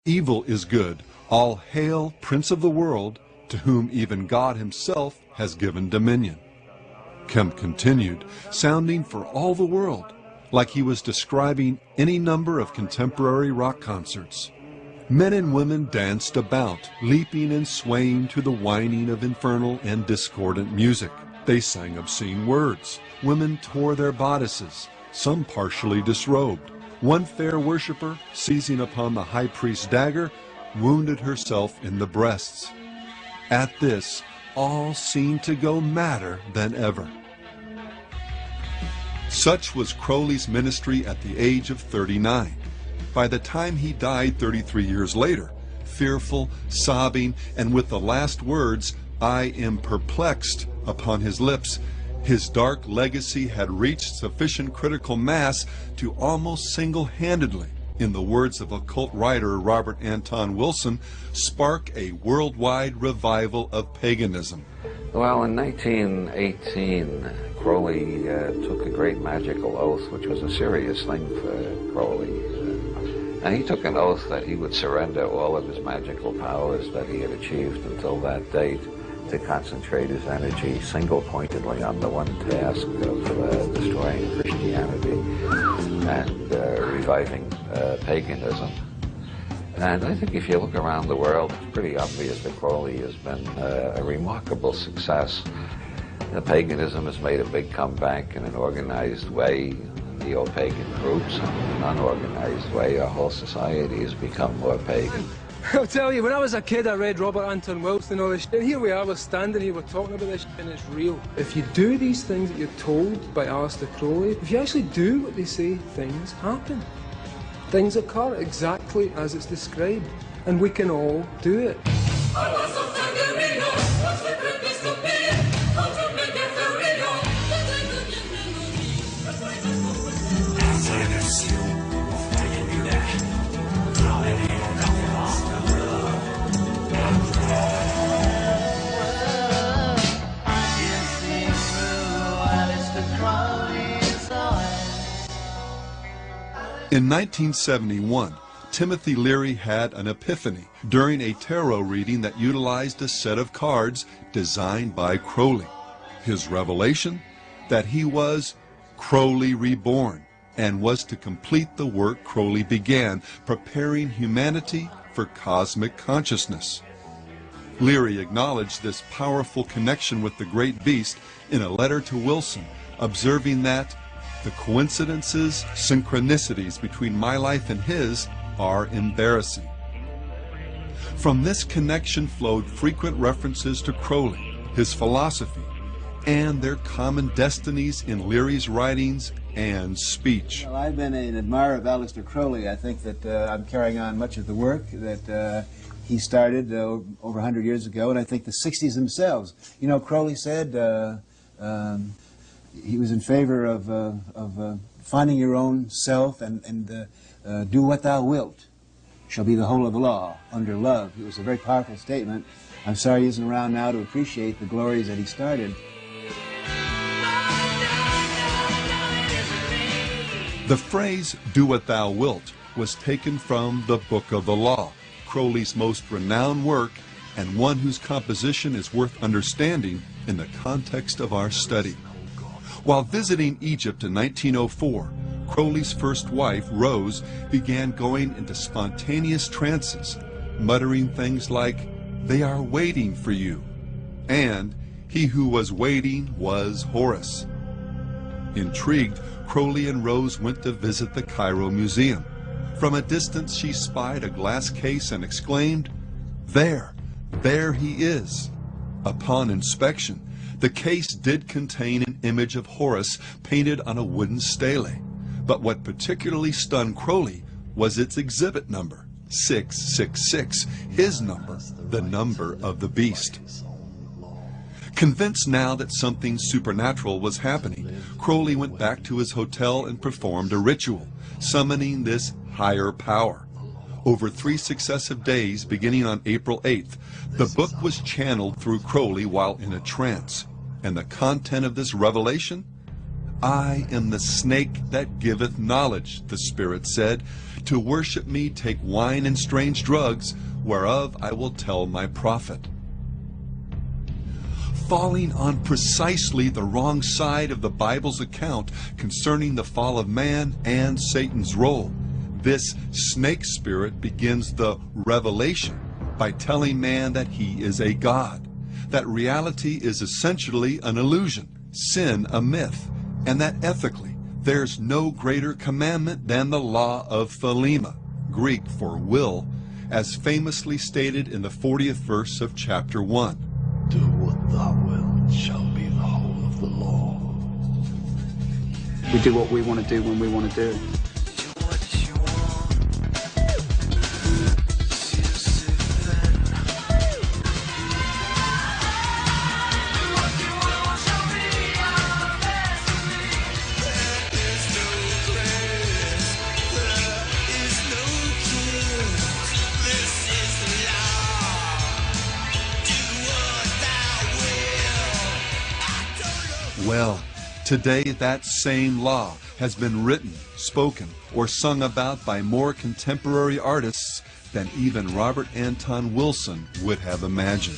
Evil is good. All hail, Prince of the world, to whom even God himself has given dominion. Kemp continued, sounding for all the world like he was describing any number of contemporary rock concerts. Men and women danced about, leaping and swaying to the whining of infernal and discordant music. They sang obscene words. Women tore their bodices, some partially disrobed. One fair worshiper, seizing upon the high priest's dagger, wounded herself in the breasts. At this, all seemed to go madder than ever. Such was Crowley's ministry at the age of 39. By the time he died 33 years later, fearful, sobbing, and with the last words, "I am perplexed," upon his lips, his dark legacy had reached sufficient critical mass to almost single-handedly, in the words of occult writer Robert Anton Wilson, spark a worldwide revival of paganism. Well, in 1918, Crowley took a great magical oath, which was a serious thing for Crowley. And he took an oath that he would surrender all of his magical powers that he had achieved until that date to concentrate his energy single-pointedly on the one task of destroying Christianity and reviving paganism. And I think if you look around the world, it's pretty obvious that Crowley has been a remarkable success. Paganism has made a big comeback in an organized way. Neo-pagan groups, and in an unorganized way, our whole society has become more pagan. I'll tell you, when I was a kid, I read Robert Anton Wilson and all this shit, and here we are, we're standing here, we're talking about this shit, and it's real. If you do these things that you're told by Aleister Crowley, if you actually do what they say, things happen. Things occur exactly as it's described, and we can all do it. In 1971, Timothy Leary had an epiphany during a tarot reading that utilized a set of cards designed by Crowley. His revelation? That he was Crowley reborn and was to complete the work Crowley began, preparing humanity for cosmic consciousness. Leary acknowledged this powerful connection with the great beast in a letter to Wilson, observing that the coincidences, synchronicities between my life and his are embarrassing. From this connection flowed frequent references to Crowley, his philosophy, and their common destinies in Leary's writings and speech. Well, I've been an admirer of Aleister Crowley. I think that I'm carrying on much of the work that he started over 100 years ago, and I think the 60s themselves. You know, Crowley said he was in favor of finding your own self and do what thou wilt shall be the whole of the law under love. It was a very powerful statement. I'm sorry he isn't around now to appreciate the glories that he started. The phrase, "do what thou wilt," was taken from the Book of the Law, Crowley's most renowned work and one whose composition is worth understanding in the context of our study. While visiting Egypt in 1904, Crowley's first wife, Rose, began going into spontaneous trances, muttering things like, "They are waiting for you," and "He who was waiting was Horus." Intrigued, Crowley and Rose went to visit the Cairo Museum. From a distance she spied a glass case and exclaimed, there he is." Upon inspection, the case did contain an image of Horus painted on a wooden stele, but what particularly stunned Crowley was its exhibit number, 666, his number, the number of the beast. Convinced now that something supernatural was happening, Crowley went back to his hotel and performed a ritual, summoning this higher power. Over 3 successive days, beginning on April 8th, the book was channeled through Crowley while in a trance. And the content of this revelation? I am the snake that giveth knowledge, the Spirit said. To worship me take wine and strange drugs, whereof I will tell my prophet. Falling on precisely the wrong side of the Bible's account concerning the fall of man and Satan's role, this snake spirit begins the revelation by telling man that he is a god, that reality is essentially an illusion, sin a myth, and that ethically there's no greater commandment than the law of thelema, Greek for will, as famously stated in the 40th verse of chapter 1. Do what thou wilt shall be the whole of the law. We do what we want to do when we want to do it. Well, today that same law has been written, spoken, or sung about by more contemporary artists than even Robert Anton Wilson would have imagined.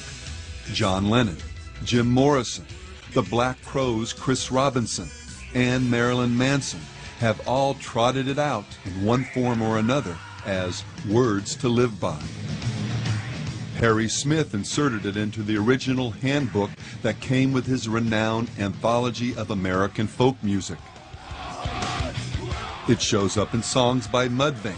John Lennon, Jim Morrison, the Black Crowes' Chris Robinson, and Marilyn Manson have all trotted it out in one form or another as words to live by. Harry Smith inserted it into the original handbook that came with his renowned Anthology of American Folk Music. It shows up in songs by Mudvayne,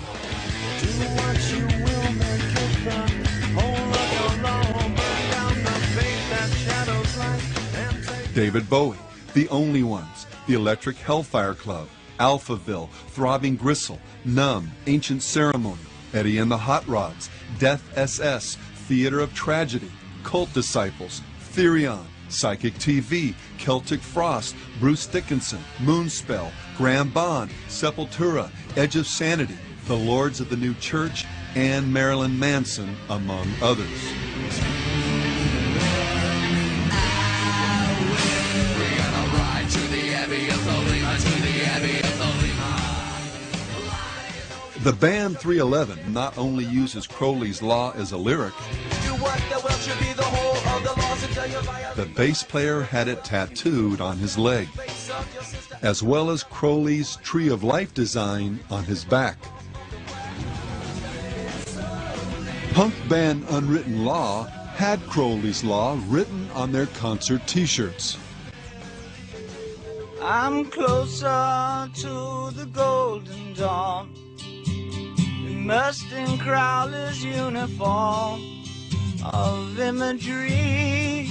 David Bowie, The Only Ones, The Electric Hellfire Club, Alphaville, Throbbing Gristle, Numb, Ancient Ceremony, Eddie and the Hot Rods, Death SS, Theater of Tragedy, Cult Disciples, Therion, Psychic TV, Celtic Frost, Bruce Dickinson, Moonspell, Graham Bond, Sepultura, Edge of Sanity, The Lords of the New Church, and Marilyn Manson, among others. The band 311 not only uses Crowley's Law as a lyric, the bass player had it tattooed on his leg, as well as Crowley's Tree of Life design on his back. Punk band Unwritten Law had Crowley's Law written on their concert t-shirts. I'm closer to the golden dawn, immersed in Crowley's uniform of imagery.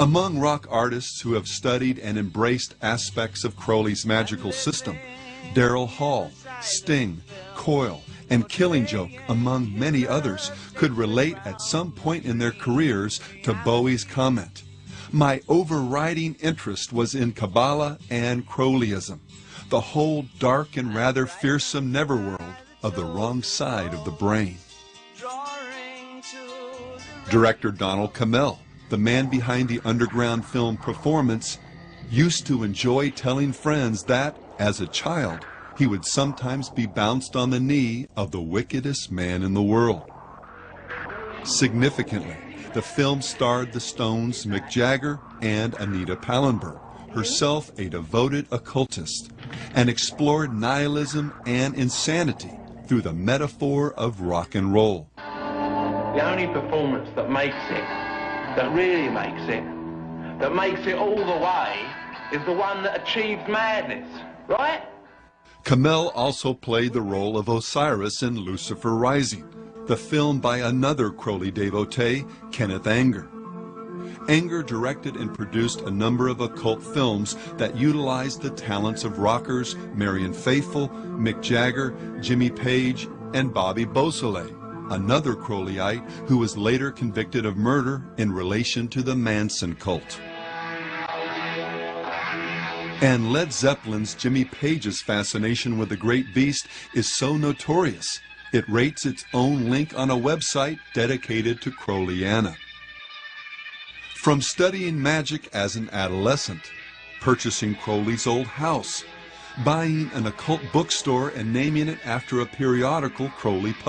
Among rock artists who have studied and embraced aspects of Crowley's magical system, Daryl Hall, Sting, Coil, and Killing Joke, among many others, could relate at some point in their careers to Bowie's comment, "My overriding interest was in Kabbalah and Crowleyism, the whole dark and rather fearsome netherworld of the wrong side of the brain." Director Donald Cammell, the man behind the underground film Performance, used to enjoy telling friends that, as a child, he would sometimes be bounced on the knee of the wickedest man in the world. Significantly, the film starred the Stones' Mick Jagger and Anita Pallenberg, herself a devoted occultist, and explored nihilism and insanity through the metaphor of rock and roll. The only performance that makes it, that really makes it, that makes it all the way, is the one that achieved madness, right? Cammell also played the role of Osiris in Lucifer Rising, the film by another Crowley devotee, Kenneth Anger. Anger directed and produced a number of occult films that utilized the talents of rockers Marian Faithfull, Mick Jagger, Jimmy Page, and Bobby Beausoleil, another Crowleyite who was later convicted of murder in relation to the Manson cult. And Led Zeppelin's Jimmy Page's fascination with the great beast is so notorious, it rates its own link on a website dedicated to Crowleyana. From studying magic as an adolescent, purchasing Crowley's old house, buying an occult bookstore and naming it after a periodical Crowley published.